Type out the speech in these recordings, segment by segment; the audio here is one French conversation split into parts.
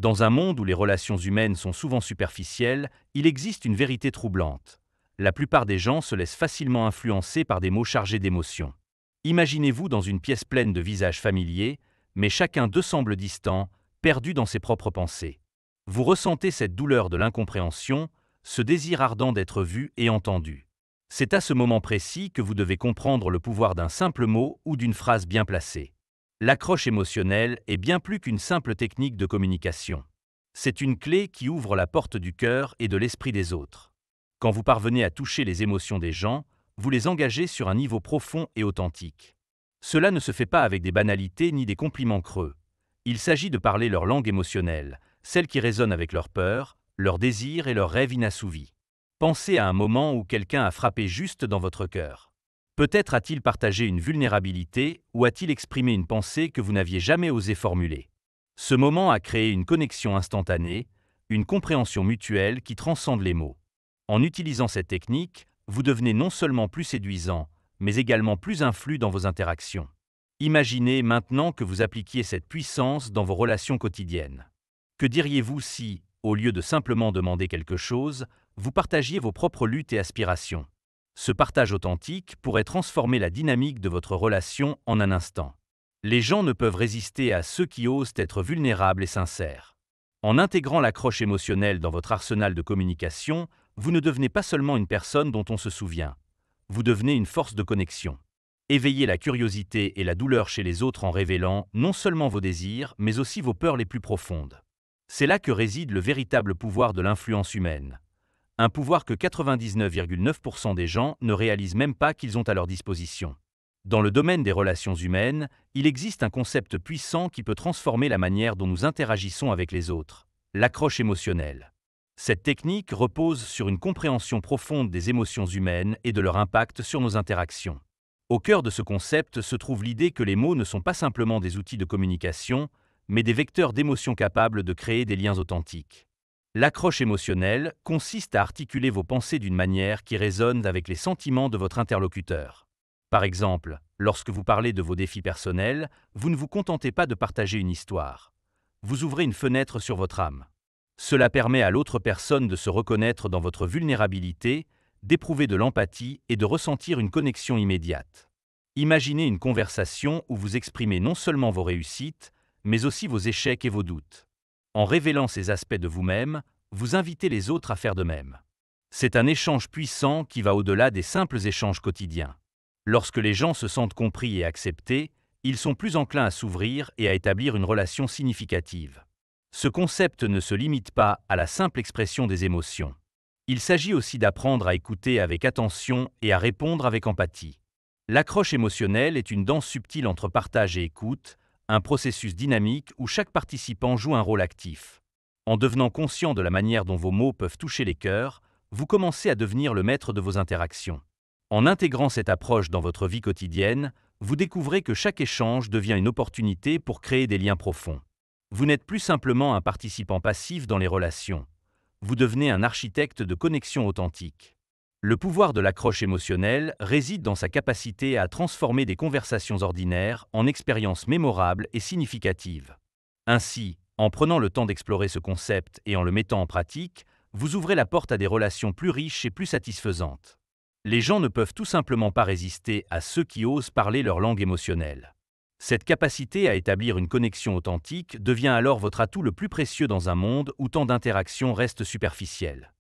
Dans un monde où les relations humaines sont souvent superficielles, il existe une vérité troublante. La plupart des gens se laissent facilement influencer par des mots chargés d'émotions. Imaginez-vous dans une pièce pleine de visages familiers, mais chacun d'eux semble distant, perdu dans ses propres pensées. Vous ressentez cette douleur de l'incompréhension, ce désir ardent d'être vu et entendu. C'est à ce moment précis que vous devez comprendre le pouvoir d'un simple mot ou d'une phrase bien placée. L'accroche émotionnelle est bien plus qu'une simple technique de communication. C'est une clé qui ouvre la porte du cœur et de l'esprit des autres. Quand vous parvenez à toucher les émotions des gens, vous les engagez sur un niveau profond et authentique. Cela ne se fait pas avec des banalités ni des compliments creux. Il s'agit de parler leur langue émotionnelle, celle qui résonne avec leurs peurs, leurs désirs et leurs rêves inassouvis. Pensez à un moment où quelqu'un a frappé juste dans votre cœur. Peut-être a-t-il partagé une vulnérabilité ou a-t-il exprimé une pensée que vous n'aviez jamais osé formuler. Ce moment a créé une connexion instantanée, une compréhension mutuelle qui transcende les mots. En utilisant cette technique, vous devenez non seulement plus séduisant, mais également plus influent dans vos interactions. Imaginez maintenant que vous appliquiez cette puissance dans vos relations quotidiennes. Que diriez-vous si, au lieu de simplement demander quelque chose, vous partagiez vos propres luttes et aspirations? Ce partage authentique pourrait transformer la dynamique de votre relation en un instant. Les gens ne peuvent résister à ceux qui osent être vulnérables et sincères. En intégrant l'accroche émotionnelle dans votre arsenal de communication, vous ne devenez pas seulement une personne dont on se souvient. Vous devenez une force de connexion. Éveillez la curiosité et la douleur chez les autres en révélant non seulement vos désirs, mais aussi vos peurs les plus profondes. C'est là que réside le véritable pouvoir de l'influence humaine. Un pouvoir que 99,9% des gens ne réalisent même pas qu'ils ont à leur disposition. Dans le domaine des relations humaines, il existe un concept puissant qui peut transformer la manière dont nous interagissons avec les autres, l'accroche émotionnelle. Cette technique repose sur une compréhension profonde des émotions humaines et de leur impact sur nos interactions. Au cœur de ce concept se trouve l'idée que les mots ne sont pas simplement des outils de communication, mais des vecteurs d'émotions capables de créer des liens authentiques. L'accroche émotionnelle consiste à articuler vos pensées d'une manière qui résonne avec les sentiments de votre interlocuteur. Par exemple, lorsque vous parlez de vos défis personnels, vous ne vous contentez pas de partager une histoire. Vous ouvrez une fenêtre sur votre âme. Cela permet à l'autre personne de se reconnaître dans votre vulnérabilité, d'éprouver de l'empathie et de ressentir une connexion immédiate. Imaginez une conversation où vous exprimez non seulement vos réussites, mais aussi vos échecs et vos doutes. En révélant ces aspects de vous-même, vous invitez les autres à faire de même. C'est un échange puissant qui va au-delà des simples échanges quotidiens. Lorsque les gens se sentent compris et acceptés, ils sont plus enclins à s'ouvrir et à établir une relation significative. Ce concept ne se limite pas à la simple expression des émotions. Il s'agit aussi d'apprendre à écouter avec attention et à répondre avec empathie. L'accroche émotionnelle est une danse subtile entre partage et écoute, un processus dynamique où chaque participant joue un rôle actif. En devenant conscient de la manière dont vos mots peuvent toucher les cœurs, vous commencez à devenir le maître de vos interactions. En intégrant cette approche dans votre vie quotidienne, vous découvrez que chaque échange devient une opportunité pour créer des liens profonds. Vous n'êtes plus simplement un participant passif dans les relations. Vous devenez un architecte de connexion authentique. Le pouvoir de l'accroche émotionnelle réside dans sa capacité à transformer des conversations ordinaires en expériences mémorables et significatives. Ainsi, en prenant le temps d'explorer ce concept et en le mettant en pratique, vous ouvrez la porte à des relations plus riches et plus satisfaisantes. Les gens ne peuvent tout simplement pas résister à ceux qui osent parler leur langue émotionnelle. Cette capacité à établir une connexion authentique devient alors votre atout le plus précieux dans un monde où tant d'interactions restent superficielles.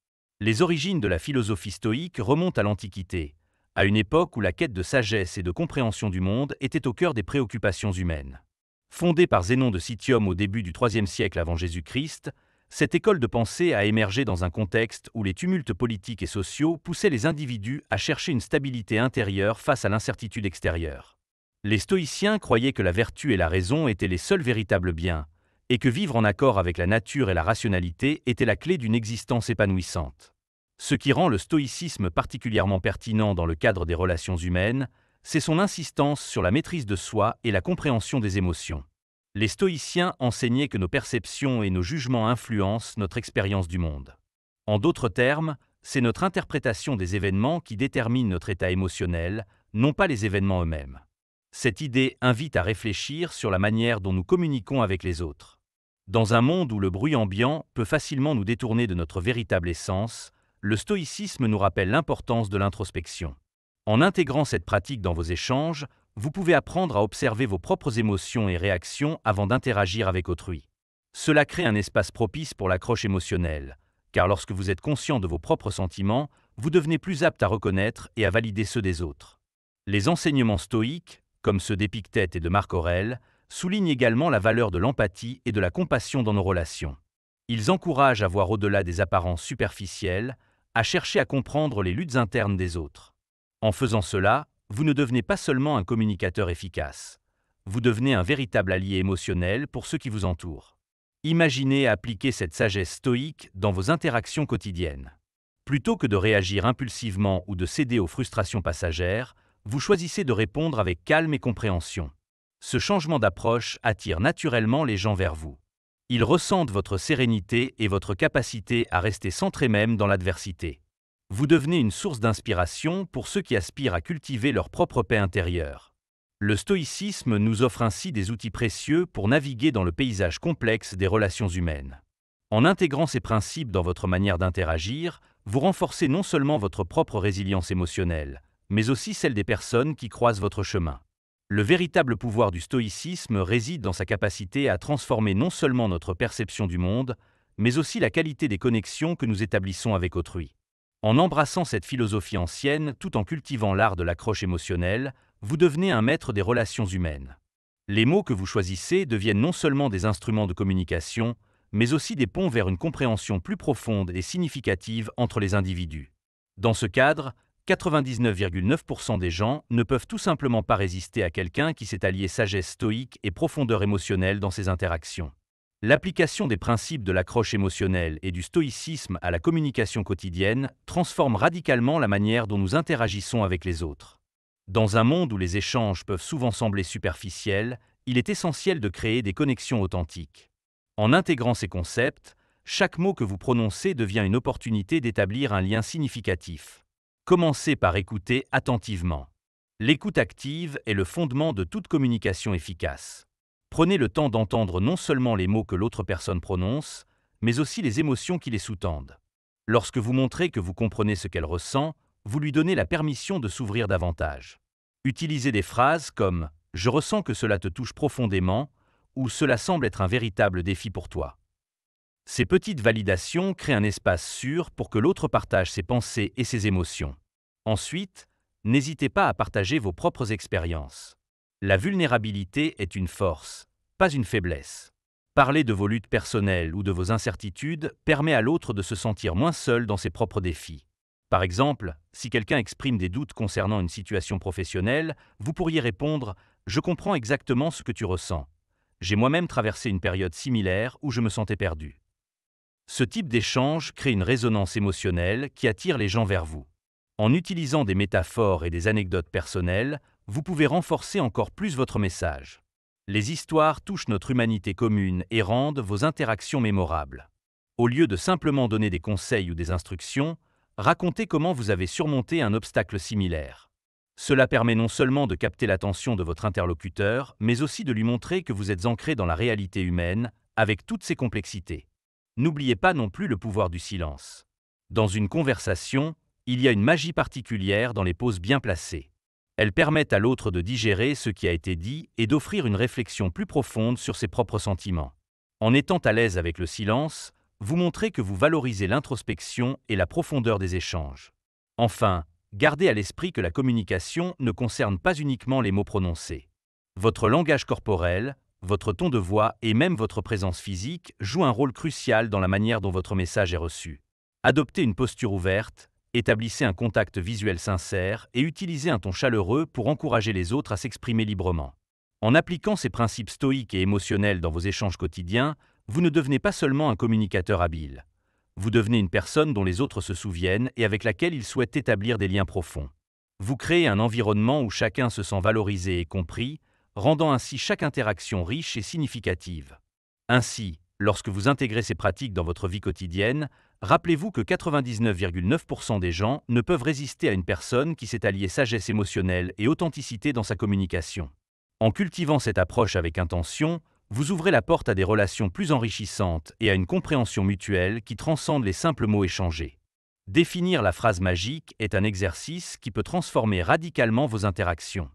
Les origines de la philosophie stoïque remontent à l'Antiquité, à une époque où la quête de sagesse et de compréhension du monde était au cœur des préoccupations humaines. Fondée par Zénon de Citium au début du IIIe siècle avant Jésus-Christ, cette école de pensée a émergé dans un contexte où les tumultes politiques et sociaux poussaient les individus à chercher une stabilité intérieure face à l'incertitude extérieure. Les stoïciens croyaient que la vertu et la raison étaient les seuls véritables biens, et que vivre en accord avec la nature et la rationalité était la clé d'une existence épanouissante. Ce qui rend le stoïcisme particulièrement pertinent dans le cadre des relations humaines, c'est son insistance sur la maîtrise de soi et la compréhension des émotions. Les stoïciens enseignaient que nos perceptions et nos jugements influencent notre expérience du monde. En d'autres termes, c'est notre interprétation des événements qui détermine notre état émotionnel, non pas les événements eux-mêmes. Cette idée invite à réfléchir sur la manière dont nous communiquons avec les autres. Dans un monde où le bruit ambiant peut facilement nous détourner de notre véritable essence, le stoïcisme nous rappelle l'importance de l'introspection. En intégrant cette pratique dans vos échanges, vous pouvez apprendre à observer vos propres émotions et réactions avant d'interagir avec autrui. Cela crée un espace propice pour l'accroche émotionnelle, car lorsque vous êtes conscient de vos propres sentiments, vous devenez plus apte à reconnaître et à valider ceux des autres. Les enseignements stoïques, comme ceux d'Épictète et de Marc Aurèle, soulignent également la valeur de l'empathie et de la compassion dans nos relations. Ils encouragent à voir au-delà des apparences superficielles, à chercher à comprendre les luttes internes des autres. En faisant cela, vous ne devenez pas seulement un communicateur efficace. Vous devenez un véritable allié émotionnel pour ceux qui vous entourent. Imaginez appliquer cette sagesse stoïque dans vos interactions quotidiennes. Plutôt que de réagir impulsivement ou de céder aux frustrations passagères, vous choisissez de répondre avec calme et compréhension. Ce changement d'approche attire naturellement les gens vers vous. Ils ressentent votre sérénité et votre capacité à rester centré même dans l'adversité. Vous devenez une source d'inspiration pour ceux qui aspirent à cultiver leur propre paix intérieure. Le stoïcisme nous offre ainsi des outils précieux pour naviguer dans le paysage complexe des relations humaines. En intégrant ces principes dans votre manière d'interagir, vous renforcez non seulement votre propre résilience émotionnelle, mais aussi celle des personnes qui croisent votre chemin. Le véritable pouvoir du stoïcisme réside dans sa capacité à transformer non seulement notre perception du monde, mais aussi la qualité des connexions que nous établissons avec autrui. En embrassant cette philosophie ancienne tout en cultivant l'art de l'accroche émotionnelle, vous devenez un maître des relations humaines. Les mots que vous choisissez deviennent non seulement des instruments de communication, mais aussi des ponts vers une compréhension plus profonde et significative entre les individus. Dans ce cadre, 99,9% des gens ne peuvent tout simplement pas résister à quelqu'un qui s'est allié sagesse stoïque et profondeur émotionnelle dans ses interactions. L'application des principes de l'accroche émotionnelle et du stoïcisme à la communication quotidienne transforme radicalement la manière dont nous interagissons avec les autres. Dans un monde où les échanges peuvent souvent sembler superficiels, il est essentiel de créer des connexions authentiques. En intégrant ces concepts, chaque mot que vous prononcez devient une opportunité d'établir un lien significatif. Commencez par écouter attentivement. L'écoute active est le fondement de toute communication efficace. Prenez le temps d'entendre non seulement les mots que l'autre personne prononce, mais aussi les émotions qui les sous-tendent. Lorsque vous montrez que vous comprenez ce qu'elle ressent, vous lui donnez la permission de s'ouvrir davantage. Utilisez des phrases comme « Je ressens que cela te touche profondément » ou « Cela semble être un véritable défi pour toi ». Ces petites validations créent un espace sûr pour que l'autre partage ses pensées et ses émotions. Ensuite, n'hésitez pas à partager vos propres expériences. La vulnérabilité est une force, pas une faiblesse. Parler de vos luttes personnelles ou de vos incertitudes permet à l'autre de se sentir moins seul dans ses propres défis. Par exemple, si quelqu'un exprime des doutes concernant une situation professionnelle, vous pourriez répondre « Je comprends exactement ce que tu ressens. J'ai moi-même traversé une période similaire où je me sentais perdu. » Ce type d'échange crée une résonance émotionnelle qui attire les gens vers vous. En utilisant des métaphores et des anecdotes personnelles, vous pouvez renforcer encore plus votre message. Les histoires touchent notre humanité commune et rendent vos interactions mémorables. Au lieu de simplement donner des conseils ou des instructions, racontez comment vous avez surmonté un obstacle similaire. Cela permet non seulement de capter l'attention de votre interlocuteur, mais aussi de lui montrer que vous êtes ancré dans la réalité humaine, avec toutes ses complexités. N'oubliez pas non plus le pouvoir du silence. Dans une conversation, il y a une magie particulière dans les pauses bien placées. Elles permettent à l'autre de digérer ce qui a été dit et d'offrir une réflexion plus profonde sur ses propres sentiments. En étant à l'aise avec le silence, vous montrez que vous valorisez l'introspection et la profondeur des échanges. Enfin, gardez à l'esprit que la communication ne concerne pas uniquement les mots prononcés. Votre langage corporel, votre ton de voix et même votre présence physique jouent un rôle crucial dans la manière dont votre message est reçu. Adoptez une posture ouverte, établissez un contact visuel sincère et utilisez un ton chaleureux pour encourager les autres à s'exprimer librement. En appliquant ces principes stoïques et émotionnels dans vos échanges quotidiens, vous ne devenez pas seulement un communicateur habile. Vous devenez une personne dont les autres se souviennent et avec laquelle ils souhaitent établir des liens profonds. Vous créez un environnement où chacun se sent valorisé et compris, rendant ainsi chaque interaction riche et significative. Ainsi, lorsque vous intégrez ces pratiques dans votre vie quotidienne, rappelez-vous que 99,9% des gens ne peuvent résister à une personne qui s'est alliée sagesse émotionnelle et authenticité dans sa communication. En cultivant cette approche avec intention, Vous ouvrez la porte à des relations plus enrichissantes et à une compréhension mutuelle qui transcende les simples mots échangés. Définir la phrase magique est un exercice qui peut transformer radicalement vos interactions.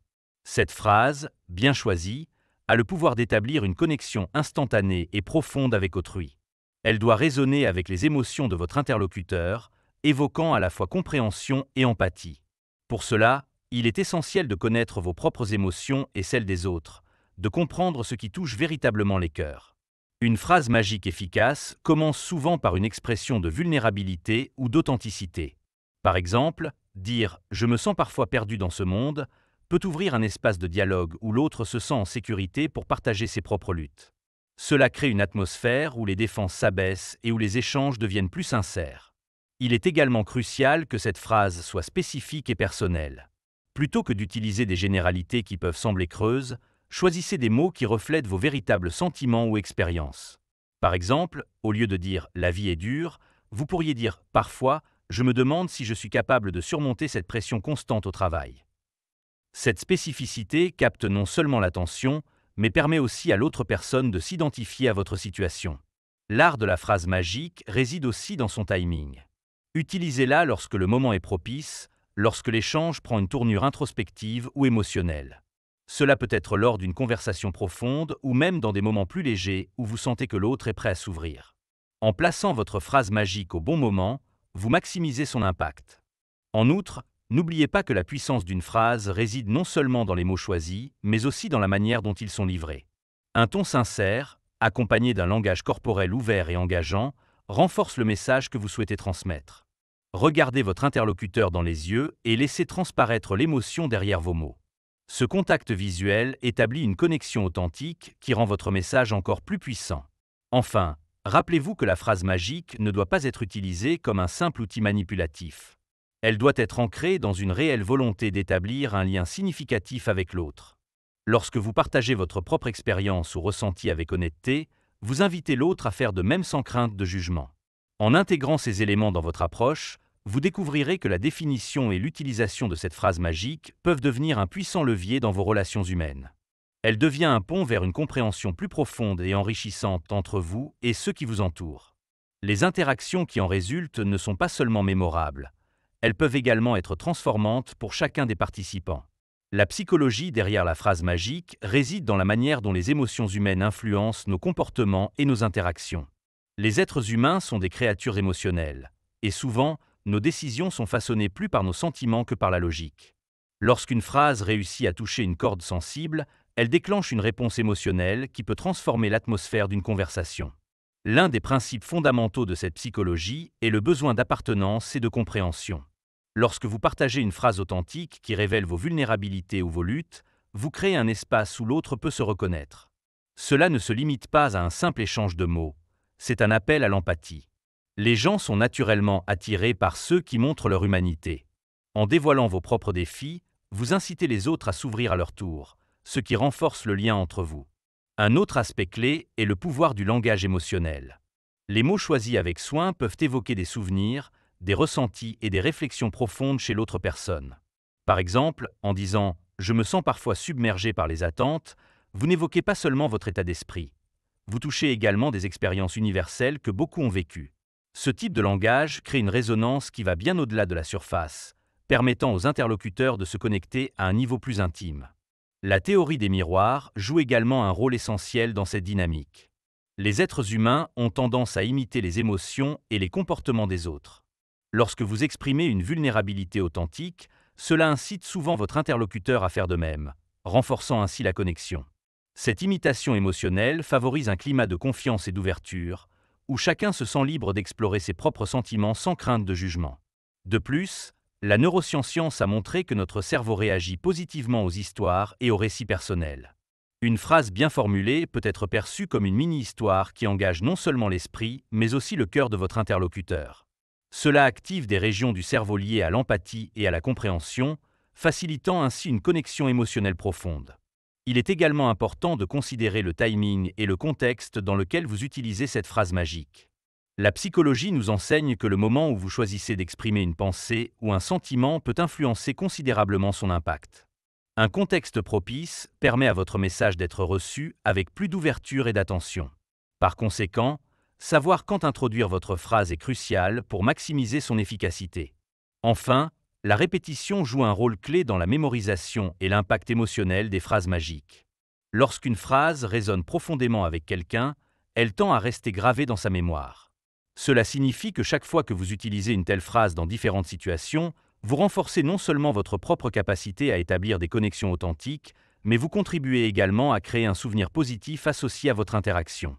Cette phrase, bien choisie, a le pouvoir d'établir une connexion instantanée et profonde avec autrui. Elle doit résonner avec les émotions de votre interlocuteur, évoquant à la fois compréhension et empathie. Pour cela, il est essentiel de connaître vos propres émotions et celles des autres, de comprendre ce qui touche véritablement les cœurs. Une phrase magique efficace commence souvent par une expression de vulnérabilité ou d'authenticité. Par exemple, dire « je me sens parfois perdu dans ce monde » peut ouvrir un espace de dialogue où l'autre se sent en sécurité pour partager ses propres luttes. Cela crée une atmosphère où les défenses s'abaissent et où les échanges deviennent plus sincères. Il est également crucial que cette phrase soit spécifique et personnelle. Plutôt que d'utiliser des généralités qui peuvent sembler creuses, choisissez des mots qui reflètent vos véritables sentiments ou expériences. Par exemple, au lieu de dire « la vie est dure », vous pourriez dire « parfois, je me demande si je suis capable de surmonter cette pression constante au travail ». Cette spécificité capte non seulement l'attention, mais permet aussi à l'autre personne de s'identifier à votre situation. L'art de la phrase magique réside aussi dans son timing. Utilisez-la lorsque le moment est propice, lorsque l'échange prend une tournure introspective ou émotionnelle. Cela peut être lors d'une conversation profonde ou même dans des moments plus légers où vous sentez que l'autre est prêt à s'ouvrir. En plaçant votre phrase magique au bon moment, vous maximisez son impact. En outre, n'oubliez pas que la puissance d'une phrase réside non seulement dans les mots choisis, mais aussi dans la manière dont ils sont livrés. Un ton sincère, accompagné d'un langage corporel ouvert et engageant, renforce le message que vous souhaitez transmettre. Regardez votre interlocuteur dans les yeux et laissez transparaître l'émotion derrière vos mots. Ce contact visuel établit une connexion authentique qui rend votre message encore plus puissant. Enfin, rappelez-vous que la phrase magique ne doit pas être utilisée comme un simple outil manipulatif. Elle doit être ancrée dans une réelle volonté d'établir un lien significatif avec l'autre. Lorsque vous partagez votre propre expérience ou ressenti avec honnêteté, vous invitez l'autre à faire de même sans crainte de jugement. En intégrant ces éléments dans votre approche, vous découvrirez que la définition et l'utilisation de cette phrase magique peuvent devenir un puissant levier dans vos relations humaines. Elle devient un pont vers une compréhension plus profonde et enrichissante entre vous et ceux qui vous entourent. Les interactions qui en résultent ne sont pas seulement mémorables. Elles peuvent également être transformantes pour chacun des participants. La psychologie derrière la phrase magique réside dans la manière dont les émotions humaines influencent nos comportements et nos interactions. Les êtres humains sont des créatures émotionnelles, et souvent, nos décisions sont façonnées plus par nos sentiments que par la logique. Lorsqu'une phrase réussit à toucher une corde sensible, elle déclenche une réponse émotionnelle qui peut transformer l'atmosphère d'une conversation. L'un des principes fondamentaux de cette psychologie est le besoin d'appartenance et de compréhension. Lorsque vous partagez une phrase authentique qui révèle vos vulnérabilités ou vos luttes, vous créez un espace où l'autre peut se reconnaître. Cela ne se limite pas à un simple échange de mots, c'est un appel à l'empathie. Les gens sont naturellement attirés par ceux qui montrent leur humanité. En dévoilant vos propres défis, vous incitez les autres à s'ouvrir à leur tour, ce qui renforce le lien entre vous. Un autre aspect clé est le pouvoir du langage émotionnel. Les mots choisis avec soin peuvent évoquer des souvenirs, des ressentis et des réflexions profondes chez l'autre personne. Par exemple, en disant « je me sens parfois submergé par les attentes », vous n'évoquez pas seulement votre état d'esprit. Vous touchez également des expériences universelles que beaucoup ont vécues. Ce type de langage crée une résonance qui va bien au-delà de la surface, permettant aux interlocuteurs de se connecter à un niveau plus intime. La théorie des miroirs joue également un rôle essentiel dans cette dynamique. Les êtres humains ont tendance à imiter les émotions et les comportements des autres. Lorsque vous exprimez une vulnérabilité authentique, cela incite souvent votre interlocuteur à faire de même, renforçant ainsi la connexion. Cette imitation émotionnelle favorise un climat de confiance et d'ouverture, où chacun se sent libre d'explorer ses propres sentiments sans crainte de jugement. De plus, la neuroscience a montré que notre cerveau réagit positivement aux histoires et aux récits personnels. Une phrase bien formulée peut être perçue comme une mini-histoire qui engage non seulement l'esprit, mais aussi le cœur de votre interlocuteur. Cela active des régions du cerveau liées à l'empathie et à la compréhension, facilitant ainsi une connexion émotionnelle profonde. Il est également important de considérer le timing et le contexte dans lequel vous utilisez cette phrase magique. La psychologie nous enseigne que le moment où vous choisissez d'exprimer une pensée ou un sentiment peut influencer considérablement son impact. Un contexte propice permet à votre message d'être reçu avec plus d'ouverture et d'attention. Par conséquent, savoir quand introduire votre phrase est crucial pour maximiser son efficacité. Enfin, la répétition joue un rôle clé dans la mémorisation et l'impact émotionnel des phrases magiques. Lorsqu'une phrase résonne profondément avec quelqu'un, elle tend à rester gravée dans sa mémoire. Cela signifie que chaque fois que vous utilisez une telle phrase dans différentes situations, vous renforcez non seulement votre propre capacité à établir des connexions authentiques, mais vous contribuez également à créer un souvenir positif associé à votre interaction.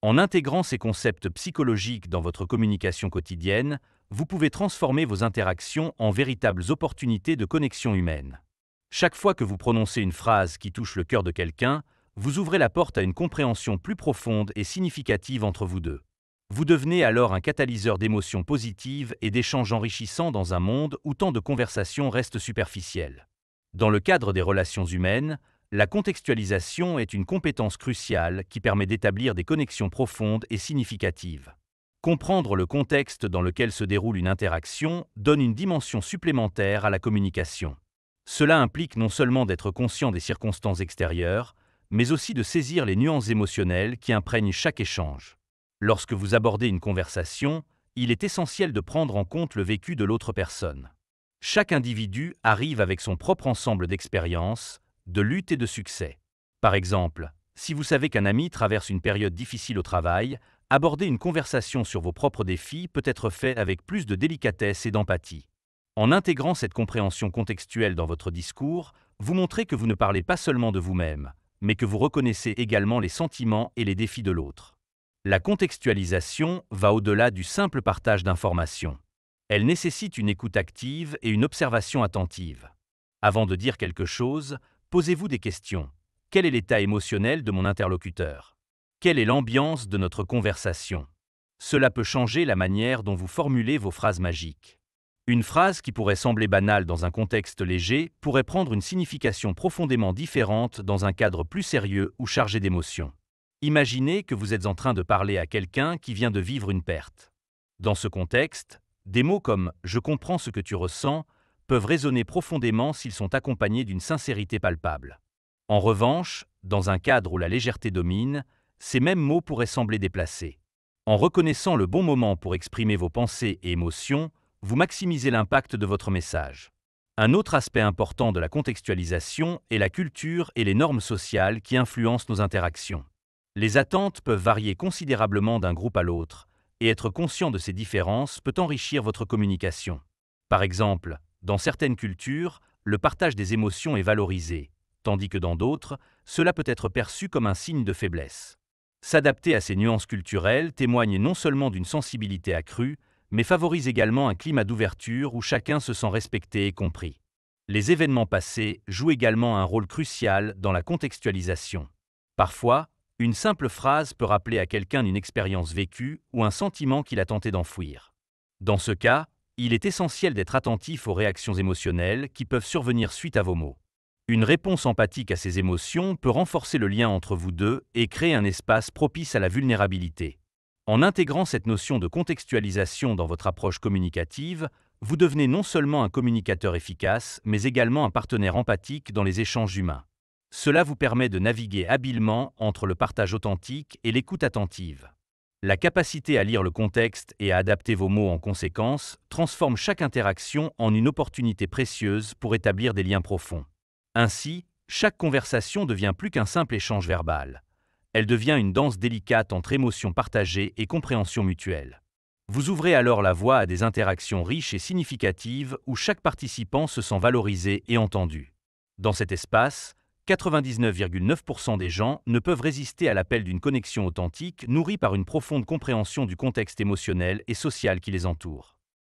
En intégrant ces concepts psychologiques dans votre communication quotidienne, vous pouvez transformer vos interactions en véritables opportunités de connexion humaine. Chaque fois que vous prononcez une phrase qui touche le cœur de quelqu'un, vous ouvrez la porte à une compréhension plus profonde et significative entre vous deux. Vous devenez alors un catalyseur d'émotions positives et d'échanges enrichissants dans un monde où tant de conversations restent superficielles. Dans le cadre des relations humaines, la contextualisation est une compétence cruciale qui permet d'établir des connexions profondes et significatives. Comprendre le contexte dans lequel se déroule une interaction donne une dimension supplémentaire à la communication. Cela implique non seulement d'être conscient des circonstances extérieures, mais aussi de saisir les nuances émotionnelles qui imprègnent chaque échange. Lorsque vous abordez une conversation, il est essentiel de prendre en compte le vécu de l'autre personne. Chaque individu arrive avec son propre ensemble d'expériences, de luttes et de succès. Par exemple, si vous savez qu'un ami traverse une période difficile au travail, aborder une conversation sur vos propres défis peut être fait avec plus de délicatesse et d'empathie. En intégrant cette compréhension contextuelle dans votre discours, vous montrez que vous ne parlez pas seulement de vous-même, mais que vous reconnaissez également les sentiments et les défis de l'autre. La contextualisation va au-delà du simple partage d'informations. Elle nécessite une écoute active et une observation attentive. Avant de dire quelque chose, posez-vous des questions. Quel est l'état émotionnel de mon interlocuteur? Quelle est l'ambiance de notre conversation? Cela peut changer la manière dont vous formulez vos phrases magiques. Une phrase qui pourrait sembler banale dans un contexte léger pourrait prendre une signification profondément différente dans un cadre plus sérieux ou chargé d'émotions. Imaginez que vous êtes en train de parler à quelqu'un qui vient de vivre une perte. Dans ce contexte, des mots comme « je comprends ce que tu ressens » peuvent résonner profondément s'ils sont accompagnés d'une sincérité palpable. En revanche, dans un cadre où la légèreté domine, ces mêmes mots pourraient sembler déplacés. En reconnaissant le bon moment pour exprimer vos pensées et émotions, vous maximisez l'impact de votre message. Un autre aspect important de la contextualisation est la culture et les normes sociales qui influencent nos interactions. Les attentes peuvent varier considérablement d'un groupe à l'autre, et être conscient de ces différences peut enrichir votre communication. Par exemple, dans certaines cultures, le partage des émotions est valorisé, tandis que dans d'autres, cela peut être perçu comme un signe de faiblesse. S'adapter à ces nuances culturelles témoigne non seulement d'une sensibilité accrue, mais favorise également un climat d'ouverture où chacun se sent respecté et compris. Les événements passés jouent également un rôle crucial dans la contextualisation. Parfois, une simple phrase peut rappeler à quelqu'un une expérience vécue ou un sentiment qu'il a tenté d'enfouir. Dans ce cas, il est essentiel d'être attentif aux réactions émotionnelles qui peuvent survenir suite à vos mots. Une réponse empathique à ces émotions peut renforcer le lien entre vous deux et créer un espace propice à la vulnérabilité. En intégrant cette notion de contextualisation dans votre approche communicative, vous devenez non seulement un communicateur efficace, mais également un partenaire empathique dans les échanges humains. Cela vous permet de naviguer habilement entre le partage authentique et l'écoute attentive. La capacité à lire le contexte et à adapter vos mots en conséquence transforme chaque interaction en une opportunité précieuse pour établir des liens profonds. Ainsi, chaque conversation devient plus qu'un simple échange verbal. Elle devient une danse délicate entre émotions partagées et compréhension mutuelle. Vous ouvrez alors la voie à des interactions riches et significatives où chaque participant se sent valorisé et entendu. Dans cet espace, 99,9% des gens ne peuvent résister à l'appel d'une connexion authentique nourrie par une profonde compréhension du contexte émotionnel et social qui les entoure.